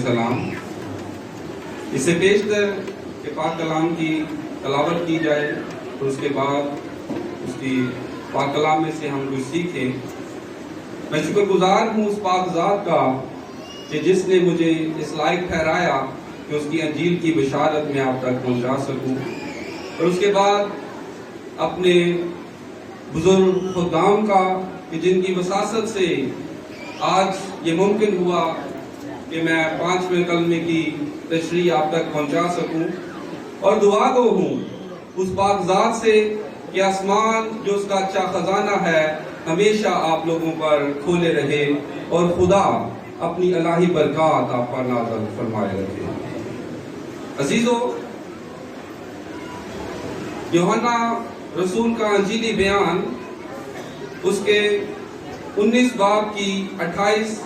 سلام۔ اس سے پیشتر کہ پاک کلام کی تلاوت کی جائے اور اس کے بعد اس کی پاک کلام میں سے ہم کچھ سیکھیں۔ میں شکر گزار ہوں اس پاک ذات کا کہ جس نے مجھے اس لائق ٹھہرایا کہ اس کی انجیل کی بشارت میں آپ تک پہنچا سکوں، اور اس کے بعد اپنے بزرگ خدام کا کہ جن کی وساست سے آج یہ ممکن ہوا کہ میں 5ویں کلمے کی تشریح آپ تک پہنچا سکوں، اور دعا گو ہوں اس پاک ذات سے کہ آسمان جو اس کا اچھا خزانہ ہے ہمیشہ آپ لوگوں پر کھولے رہے اور خدا اپنی الہی برکات آپ پر نازل فرمائے رکھے۔ عزیزو، یوحنا رسول کا انجیلی بیان اس کے 19 باب کی 28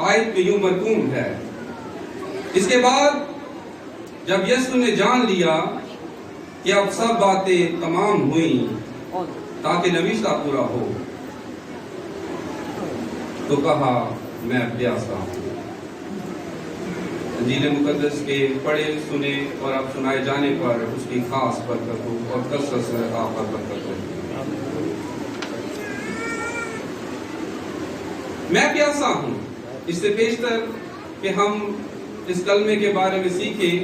آیت میں یوں مرقوم ہے۔ اس کے بعد جب یسوع نے جان لیا کہ اب سب باتیں تمام ہوئیں تاکہ نویسہ پورا ہو، تو کہا میں پیاسا ہوں۔ انجیل مقدس کے پڑھے سنے اور اب سنائے جانے پر اس کی خاص برکت ہو اور کثرت سے آپ پر برکت ہو۔ میں پیاسا ہوں، اس سے پیشتر کہ ہم اس کلمے کے بارے میں سیکھیں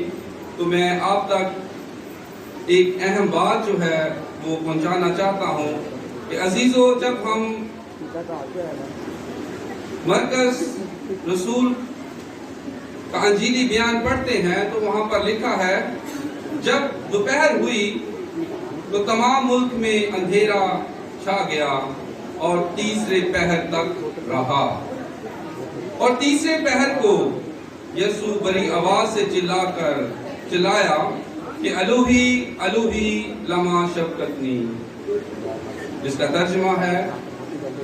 تو میں آپ تک ایک اہم بات جو ہے وہ پہنچانا چاہتا ہوں کہ عزیزو، جب ہم مرکز رسول کا انجیلی بیان پڑھتے ہیں تو وہاں پر لکھا ہے جب دوپہر ہوئی تو تمام ملک میں اندھیرا چھا گیا اور تیسرے پہر تک رہا، اور تیسرے پہر کو یسوع بڑی آواز سے چلایا کہ الوہی الوہی لما شبقتنی، جس کا ترجمہ ہے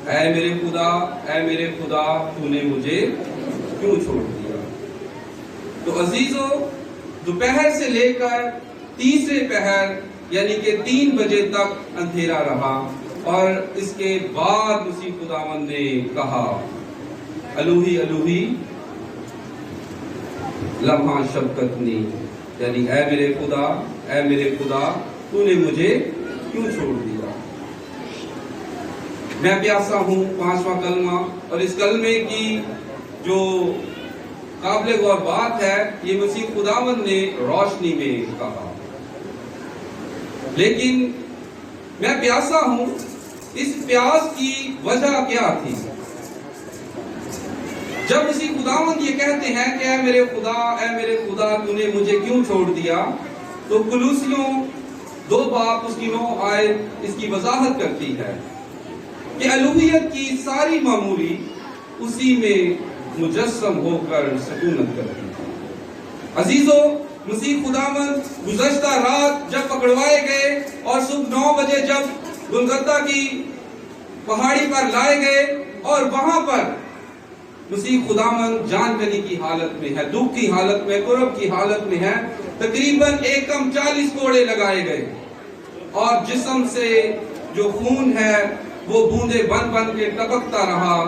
اے میرے خدا تو نے مجھے کیوں چھوڑ دیا۔ تو عزیزو، دوپہر سے لے کر تیسرے پہر یعنی کہ 3 بجے تک اندھیرا رہا، اور اس کے بعد مسیح خداوند نے کہا الوہی الوہی لما شبقتنی، یعنی اے میرے خدا تو نے مجھے کیوں چھوڑ دیا۔ میں پیاسا ہوں 5واں کلمہ، اور اس کلمے کی جو قابل غور بات ہے یہ مسیح خداوند نے روشنی میں کہا۔ لیکن میں پیاسا ہوں، اس پیاس کی وجہ کیا تھی؟ جب مسیح خداوند یہ کہتے ہیں کہ اے میرے خدا تو نے مجھے کیوں چھوڑ دیا، تو کلوسیوں 2 باب اس کی 9 آیت اس کی وضاحت کرتی ہے کہ الوہیت کی ساری معمولی اسی میں مجسم ہو کر سکونت کرتی ہے۔ عزیزو، مسیح خداوند گزشتہ رات جب پکڑوائے گئے اور صبح 9 بجے جب گلگتہ کی پہاڑی پر لائے گئے، اور وہاں پر مسیح خداوند جان کنی کی حالت میں ہے، دکھ کی حالت میں، کرب کی حالت میں ہے، تقریباً 40 کوڑے لگائے گئے، اور جسم سے جو خون ہے وہ بوندے بن کے ٹپکتا رہا،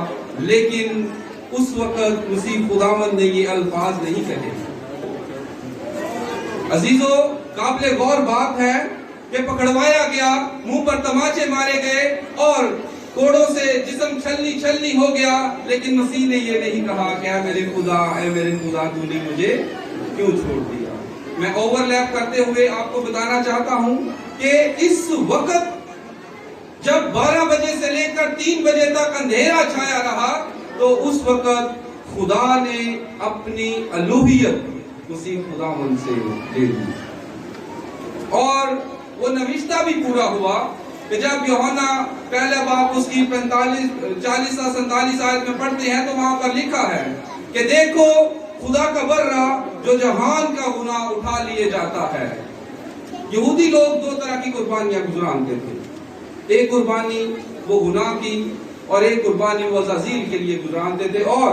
لیکن اس وقت مسیح خداوند نے یہ الفاظ نہیں کہے۔ عزیزو، قابل غور بات ہے کہ پکڑوایا گیا، منہ پر تماچے مارے گئے اور کوڑوں سے جسم چھلنی ہو گیا، لیکن مسیح نے یہ نہیں کہا کہ اے میرے خدا تو نے مجھے کیوں چھوڑ دیا۔ میں اوور لیپ کرتے ہوئے آپ کو بتانا چاہتا ہوں کہ اس وقت جب 12 بجے سے لے کر 3 بجے تک اندھیرا چھایا رہا، تو اس وقت خدا نے اپنی الوہیت مسیح خداوند سے لے لی، اور وہ نوشتہ بھی پورا ہوا کہ جب یوحنا پہلا باب اس کی 40-47 آیت میں پڑھتے ہیں تو وہاں پر لکھا ہے کہ دیکھو خدا کا برہ جو جہان کا گناہ اٹھا لیے جاتا ہے۔ یہودی لوگ 2 طرح کی قربانیاں گزرانتے تھے، ایک قربانی وہ گناہ کی اور ایک قربانی وہ عزازیل کے لیے گزرانتے تھے، اور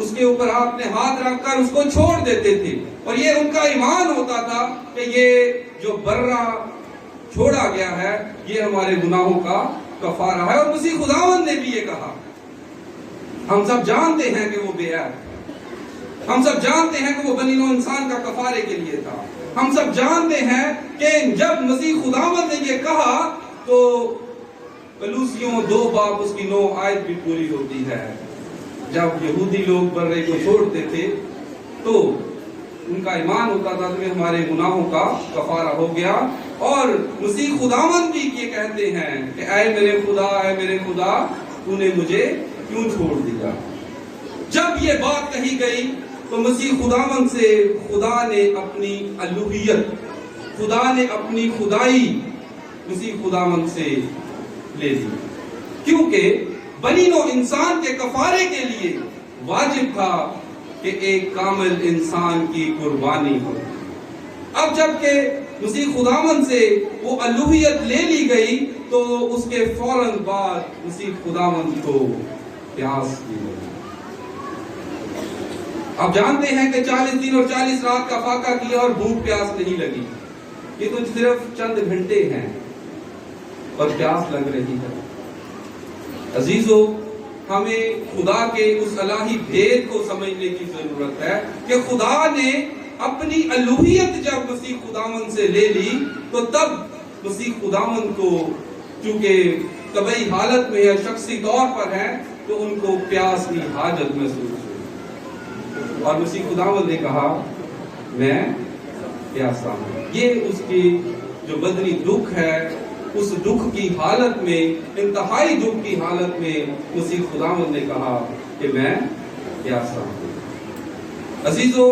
اس کے اوپر آپ نے ہاتھ رکھ کر اس کو چھوڑ دیتے تھے، اور یہ ان کا ایمان ہوتا تھا کہ یہ جو برہ چھوڑا گیا ہے یہ ہمارے گناہوں کا کفارہ ہے، اور مسیح خداوند نے بھی یہ کہا۔ ہم سب جانتے ہیں کہ وہ بے عیب، ہم سب جانتے ہیں کہ وہ بنی نوع انسان کا کفارے کے لیے تھا. ہم سب جانتے ہیں کہ جب مسیح خداوند نے یہ کہا تو کلوسیوں 2 باب اس کی 9 آیت بھی پوری ہوتی ہے. جب یہودی لوگ برے کو چھوڑتے تھے تو ان کا ایمان ہوتا تھا کہ ہمارے گناہوں کا کفارہ ہو گیا. اور مسیح خداوند بھی یہ کہتے ہیں کہ اے میرے خدا تو نے مجھے کیوں چھوڑ دیا. جب یہ بات کہی گئی تو مسیح خداوند سے خدا نے اپنی الوہیت، خدا نے اپنی خدائی مسیح خداوند سے لے لی، کیونکہ بنی نوع انسان کے کفارے کے لیے واجب تھا کہ ایک کامل انسان کی قربانی ہو. اب جب کہ مسیح خداوند سے وہ الوہیت لے لی گئی تو اس کے فوراً بعد مسیح خداوند کو پیاس دی گئی. آپ جانتے ہیں کہ 40 دن اور 40 رات کا فاقہ کیا اور بھوک پیاس نہیں لگی. یہ تو صرف چند گھنٹے ہیں اور پیاس لگ رہی ہے. عزیزو، ہمیں خدا کے اس الہی بھید کو سمجھنے کی ضرورت ہے کہ خدا نے اپنی الوہیت جب مسیح خداوند سے لے لی تو تب مسیح خداوند کو چونکہ طبعی حالت میں یا شخصی طور پر ہے تو ان کو پیاس کی حاجت محسوس ہوئی اور مسیح خداوند نے کہا میں پیاسا ہوں. یہ اس کی جو بدنی دکھ ہے، اس دکھ کی حالت میں، انتہائی دکھ کی حالت میں مسیح خداوند نے کہا کہ میں پیاسا ہوں. عزیزو،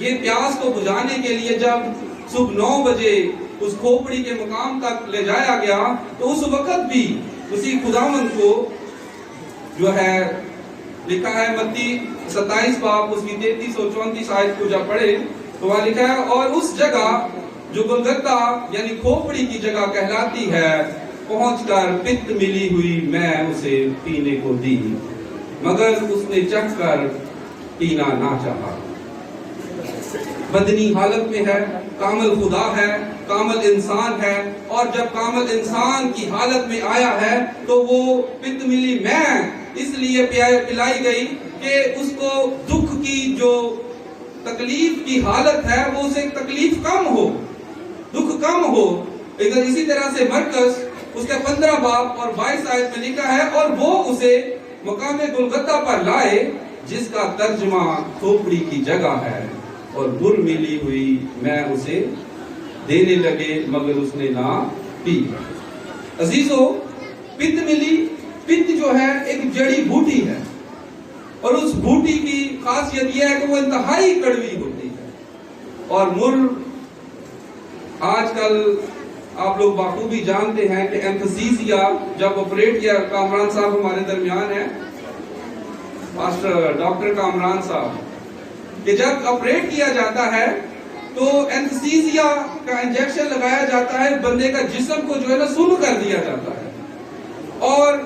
یہ پیاس کو بجھانے کے لیے جب صبح 9 بجے اس کھوپڑی کے مقام تک لے جایا گیا تو اس وقت بھی مسیح خداوند کو جو ہے لکھا ہے متی 27 باب اس کی 33 اور 34 آیت کو جب پڑھے تو وہاں لکھا ہے اور اس جگہ جو گلگتہ یعنی کھوپڑی کی جگہ کہلاتی ہے پہنچ کر پت ملی ہوئی میں اسے پینے کو دی، مگر اس نے چکھ کر پینا نہ چاہا. بدنی حالت میں ہے، کامل خدا ہے، کامل انسان ہے، اور جب کامل انسان کی حالت میں آیا ہے تو وہ پت ملی میں اس لیے پلائی گئی کہ اس کو دکھ کی جو تکلیف کی حالت ہے وہ اسے تکلیف کم ہو، دکھ کم ہو. اسی طرح سے مرکز اس کے 15 باب اور 22 آیت میں لکھا ہے اور وہ اسے مقام گلگتہ پر لائے جس کا ترجمہ کھوپڑی کی جگہ ہے، اور بر ملی ہوئی میں اسے دینے لگے مگر اس نے نہ پی. عزیزو، پت ملی، پت جو ہے ایک جڑی بوٹی ہے اور اس بوٹی کی خاصیت یہ ہے کہ وہ انتہائی کڑوی ہوتی ہے. اور مر آج کل آپ لوگ بخوبی جانتے ہیں کہ اینتھیسیا جب آپریٹ کیا، کامران صاحب ہمارے درمیان ہیں، پاسٹر ڈاکٹر کامران صاحب، کہ جب آپریٹ کیا جاتا ہے تو اینتھیسیا کا انجیکشن لگایا جاتا ہے، بندے کا جسم کو جو ہے نا سن کر دیا جاتا ہے، اور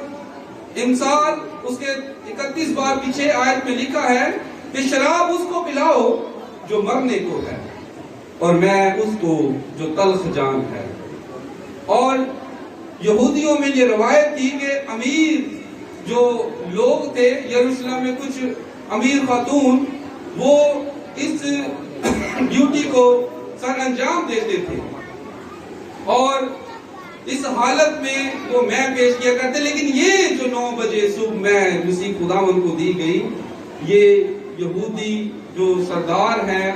انسان اس کے 31 باب کی 6 آیت میں لکھا ہے کہ شراب اس کو پلاؤ جو مرنے کو ہے اور میں اس کو جو تلخ جان ہے. اور یہودیوں میں یہ روایت تھی کہ امیر جو لوگ تھے یروشلم میں، کچھ امیر خاتون، وہ اس ڈیوٹی کو سر انجام دیتے تھے اور اس حالت میں وہ میں پیش کیا کرتے. لیکن یہ جو 9 بجے صبح میں مسیح خداوند کو دی گئی، یہ یہودی جو سردار ہیں،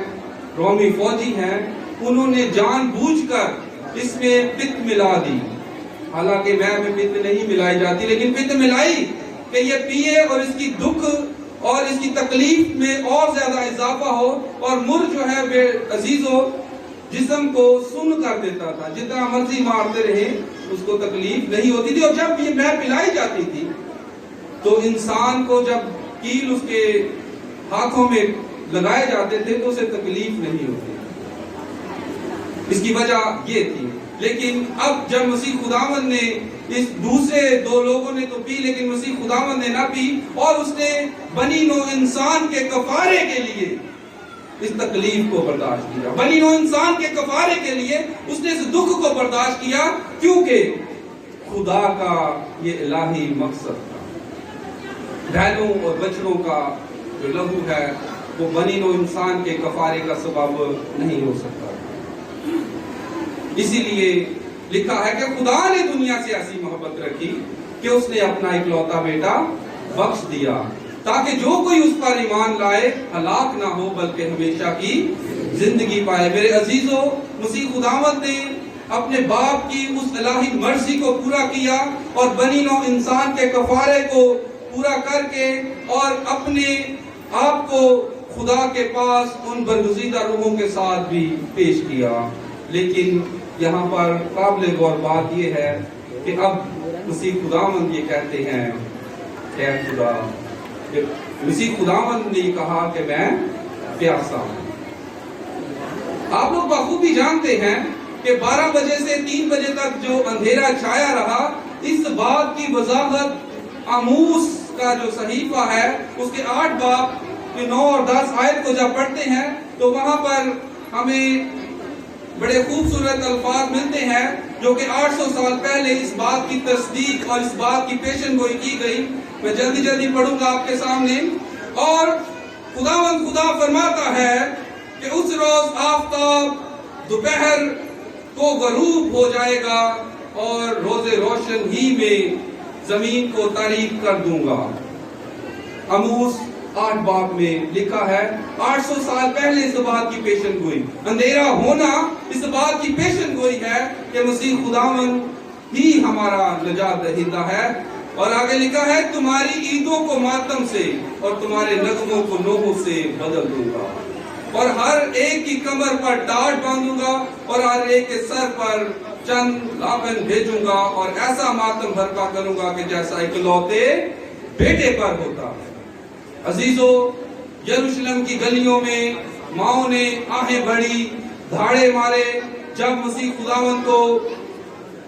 رومی فوجی ہیں، انہوں نے جان بوجھ کر اس میں پت ملا دی. حالانکہ میں پت نہیں ملائی جاتی، لیکن پت ملائی کہ یہ پیے اور اس کی دکھ اور اس کی تکلیف میں اور زیادہ اضافہ ہو. اور مر جو ہے بے عزیزو جسم کو سن کر دیتا تھا، جتنا مرضی مارتے رہے اس کو تکلیف نہیں ہوتی تھی. اور جب یہ میں پلائی جاتی تھی تو انسان کو جب کیل اس کے ہاتھوں میں لگائے جاتے تھے تو اسے تکلیف نہیں ہوتی. اس کی وجہ یہ تھی. لیکن اب جب مسیح خداوند نے اس دوسرے 2 لوگوں نے تو پی لیکن مسیح خداوند نے نہ پی، اور اس نے بنی نوع انسان کے کفارے کے لیے اس تکلیف کو برداشت کیا. بنی نوع انسان کے کفارے کے لیے اس نے اس دکھ کو برداشت کیا، کیونکہ خدا کا یہ الہی مقصد تھا. بیلوں اور بچڑوں کا جو لہو ہے وہ بنی نوع انسان کے کفارے کا سبب نہیں ہو سکتا۔ اسی لیے لکھا ہے کہ خدا نے دنیا سے ایسی محبت رکھی کہ اس نے اپنا اکلوتا بیٹا بخش دیا تاکہ جو کوئی اس پر ایمان لائے ہلاک نہ ہو بلکہ ہمیشہ کی زندگی پائے۔ میرے عزیزو، مسیح خداوند نے اپنے باپ کی اس الہی مرضی کو پورا کیا اور بنی نوع انسان کے کفارے کو پورا کر کے اور اپنے آپ کو خدا کے پاس ان برگزیدہ روحوں کے ساتھ بھی پیش کیا۔ لیکن یہاں پر قابل غور بات یہ ہے کہ اب مسیح خداوند یہ کہتے ہیں کہ اے خدا، مسیح خداوند نے کہا کہ میں پیاسا ہوں۔ آپ لوگ بخوبی جانتے ہیں کہ 12 بجے سے 3 بجے تک جو اندھیرا چھایا رہا، اس بات کی وضاحت آموس کا جو صحیفہ ہے اس کے 8 باب کے 9 اور 10 آیت کو جب پڑھتے ہیں تو وہاں پر ہمیں بڑے خوبصورت الفاظ ملتے ہیں جو کہ 800 سال پہلے اس بات کی تصدیق اور اس بات کی پیشن گوئی کی گئی۔ میں جلدی پڑھوں گا آپ کے سامنے۔ اور خداوند خدا فرماتا ہے کہ اس روز آفتاب دوپہر کو غروب ہو جائے گا اور روز روشن ہی میں زمین کو تاریک کر دوں گا۔ آموس 8 باب میں لکھا ہے 800 سال پہلے اس بات کی پیشن گوئی، اندھیرا ہونا اس بات کی پیشن گوئی ہے کہ مسیح خداوند ہی ہمارا نجات دہندہ ہے۔ اور آگے لکھا ہے تمہاری عیدوں کو ماتم سے اور تمہارے نغموں کو نوحوں سے بدل دوں گا، اور ہر ایک کی کمر پر ٹاٹ باندھوں گا اور ہر ایک کے سر پر چند لابن بھیجوں گا، اور ایسا ماتم برپا کروں گا کہ جیسا اکلوتے بیٹے پر ہوتا ہے۔ عزیزو، یروشلم کی گلیوں میں ماؤں نے آہیں بڑھی، دھاڑے مارے جب مسیح خداوند کو،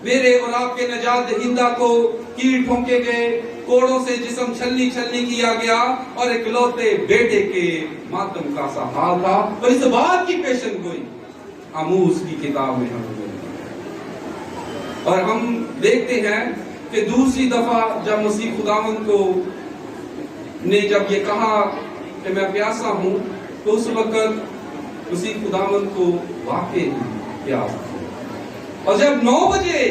میرے اور آپ کے نجات دہندہ کو کیل ٹھونکے گئے، کوڑوں سے جسم چھلنی کیا گیا، اور اکلوتے بیٹے کے ماتم کا سا حال تھا۔ اور اس بات کی پیشن گوئی آموس کی کتاب میں ہم ملتی ہے۔ اور ہم دیکھتے ہیں کہ دوسری دفعہ جب مسیح خداوند کو نے جب یہ کہا کہ میں پیاسا ہوں، تو اس وقت مسیح خداوند کو واقعی پیاس تھی۔ اور جب 9 بجے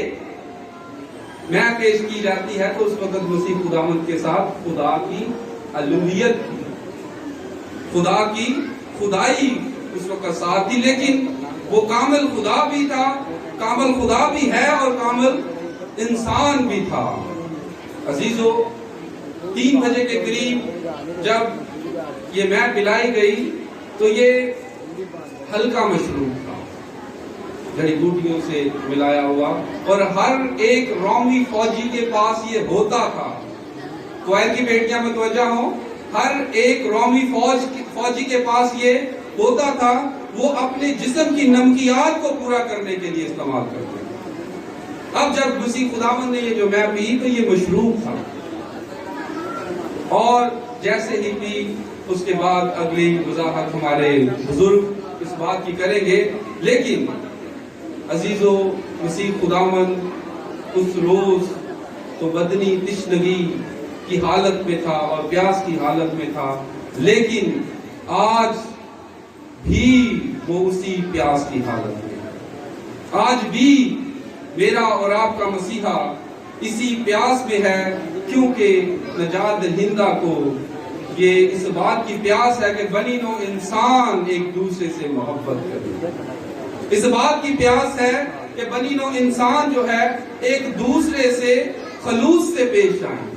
میں پیش کی جاتی ہے تو اس وقت مسیح خداوند کے ساتھ خدا کی الوہیت تھی، خدا کی خدائی اس وقت ساتھ تھی، لیکن وہ کامل خدا بھی تھا، کامل خدا بھی ہے اور کامل انسان بھی تھا۔ عزیزو، 3 بجے کے قریب جب یہ میں پلائی گئی تو یہ ہلکا مشروب تھا، جڑی بوٹیوں سے ملایا ہوا، اور ہر ایک رومی فوجی کے پاس یہ ہوتا تھا۔ کوئل کی بیٹیاں متوجہ ہوں، ہر ایک رومی فوجی کے پاس یہ ہوتا تھا، وہ اپنے جسم کی نمکیات کو پورا کرنے کے لیے استعمال کرتے تھے۔ اب جب مسیح خداوند نے یہ جو میں پی تو یہ مشروب تھا، اور جیسے ہی پی اس کے بعد اگلی وضاحت ہمارے بزرگ اس بات کی کریں گے۔ لیکن عزیزو، مسیح خداوند اس روز تو بدنی تشنگی کی حالت میں تھا اور پیاس کی حالت میں تھا، لیکن آج بھی وہ اسی پیاس کی حالت میں، آج بھی میرا اور آپ کا مسیحا اسی پیاس میں ہے، کیونکہ نجات دہندہ کو یہ اس بات کی پیاس ہے کہ بنی نوع انسان ایک دوسرے سے محبت کرے۔ اس بات کی پیاس ہے کہ بنی نوع انسان جو ہے ایک دوسرے سے خلوص سے پیش آئیں۔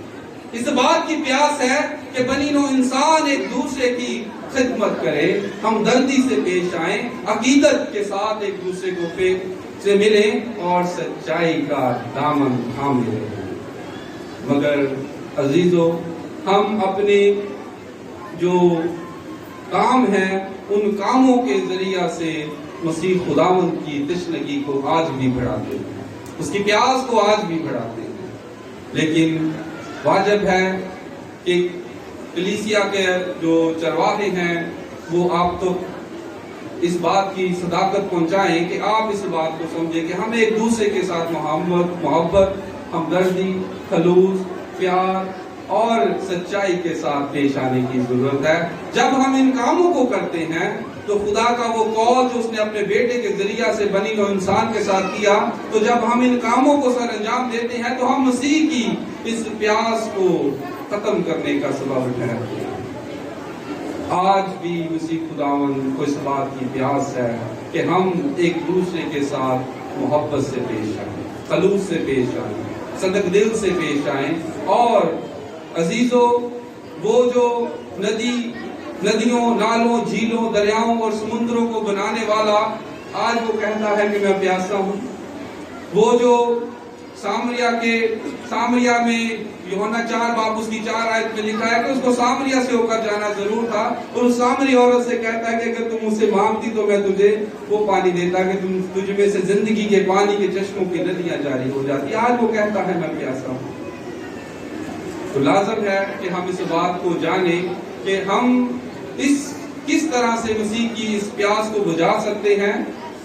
اس بات کی پیاس ہے کہ بنی نوع انسان ایک دوسرے کی خدمت کرے، ہمدردی سے پیش آئیں، عقیدت کے ساتھ ایک دوسرے کو سے ملیں اور سچائی کا دامن تھامے رہیں۔ مگر عزیزو، ہم اپنے جو کام ہیں ان کاموں کے ذریعہ سے مسیح خداوند کی تشنگی کو آج بھی بڑھاتے ہیں، اس کی پیاس کو آج بھی بڑھاتے ہیں۔ لیکن واجب ہے کہ کلیسیا کے جو چرواہے ہیں وہ آپ تو اس بات کی صداقت پہنچائیں کہ آپ اس بات کو سمجھیں کہ ہم ایک دوسرے کے ساتھ محبت، ہمدردی، خلوص، پیار اور سچائی کے ساتھ پیش آنے کی ضرورت ہے۔ جب ہم ان کاموں کو کرتے ہیں تو خدا کا وہ قول جو اس نے اپنے بیٹے کے ذریعہ سے بنی نوع انسان کے ساتھ کیا، تو جب ہم ان کاموں کو سر انجام دیتے ہیں تو ہم مسیح کی اس پیاس کو ختم کرنے کا سبب ٹھہرتے ہیں۔ آج بھی مسیح خداوند کو اس بات کی پیاس ہے کہ ہم ایک دوسرے کے ساتھ محبت سے پیش آئیں، خلوص سے پیش آئیں، صدق دل سے پیش آئیں۔ اور عزیزو، وہ جو ندیوں، نالوں، جھیلوں، دریاؤں اور سمندروں کو بنانے والا آج وہ کہتا ہے کہ میں پیاسا ہوں، وہ جو سامریا میں یوحنا 4 باب اس کی 4 آیت میں لکھا ہے کہ اس کو سامریا سے ہو کر جانا ضرور تھا، اور اس سامری عورت سے کہتا ہے کہ اگر تم مجھ سے مانگتی تو میں تجھے وہ پانی دیتا کہ تجھ میں سے زندگی کے پانی کے چشموں کی ندیاں جاری ہو جاتی۔ آج وہ کہتا ہے میں پیاسا ہوں۔ تو لازم ہے کہ ہم اس بات کو جانیں کہ ہم کس طرح سے مسیح کی اس پیاس کو بجھا سکتے ہیں،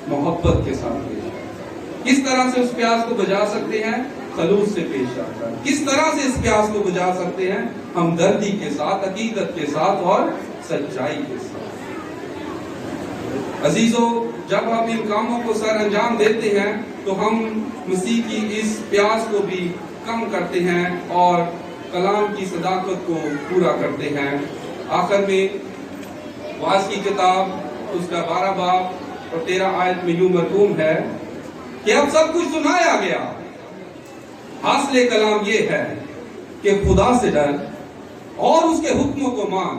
محبت کے ساتھ۔ کس طرح سے اس پیاس کو بجھا سکتے ہیں، خلوص سے پیش آتا ہے۔ کس طرح سے اس پیاس کو بجھا سکتے ہیں، ہمدردی کے ساتھ، عقیدت کے ساتھ اور سچائی کے ساتھ۔ عزیزو، جب ہم ان کاموں کو سر انجام دیتے ہیں تو ہم مسیح کی اس پیاس کو بھی کم کرتے ہیں اور کلام کی صداقت کو پورا کرتے ہیں۔ آخر میں واعظ کی کتاب اس کا 12 باب اور 13 آیت میں یوں مرقوم ہے کہ اب سب کچھ سنایا گیا، حاصل کلام یہ ہے کہ خدا سے ڈر اور اس کے حکموں کو مان،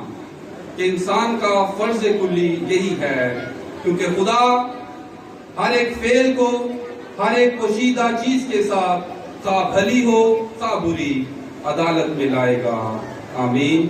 کہ انسان کا فرض کلی یہی ہے، کیونکہ خدا ہر ایک فعل کو، ہر ایک پوشیدہ چیز کے ساتھ، خواہ بھلی ہو خواہ بری، عدالت میں لائے گا۔ آمین۔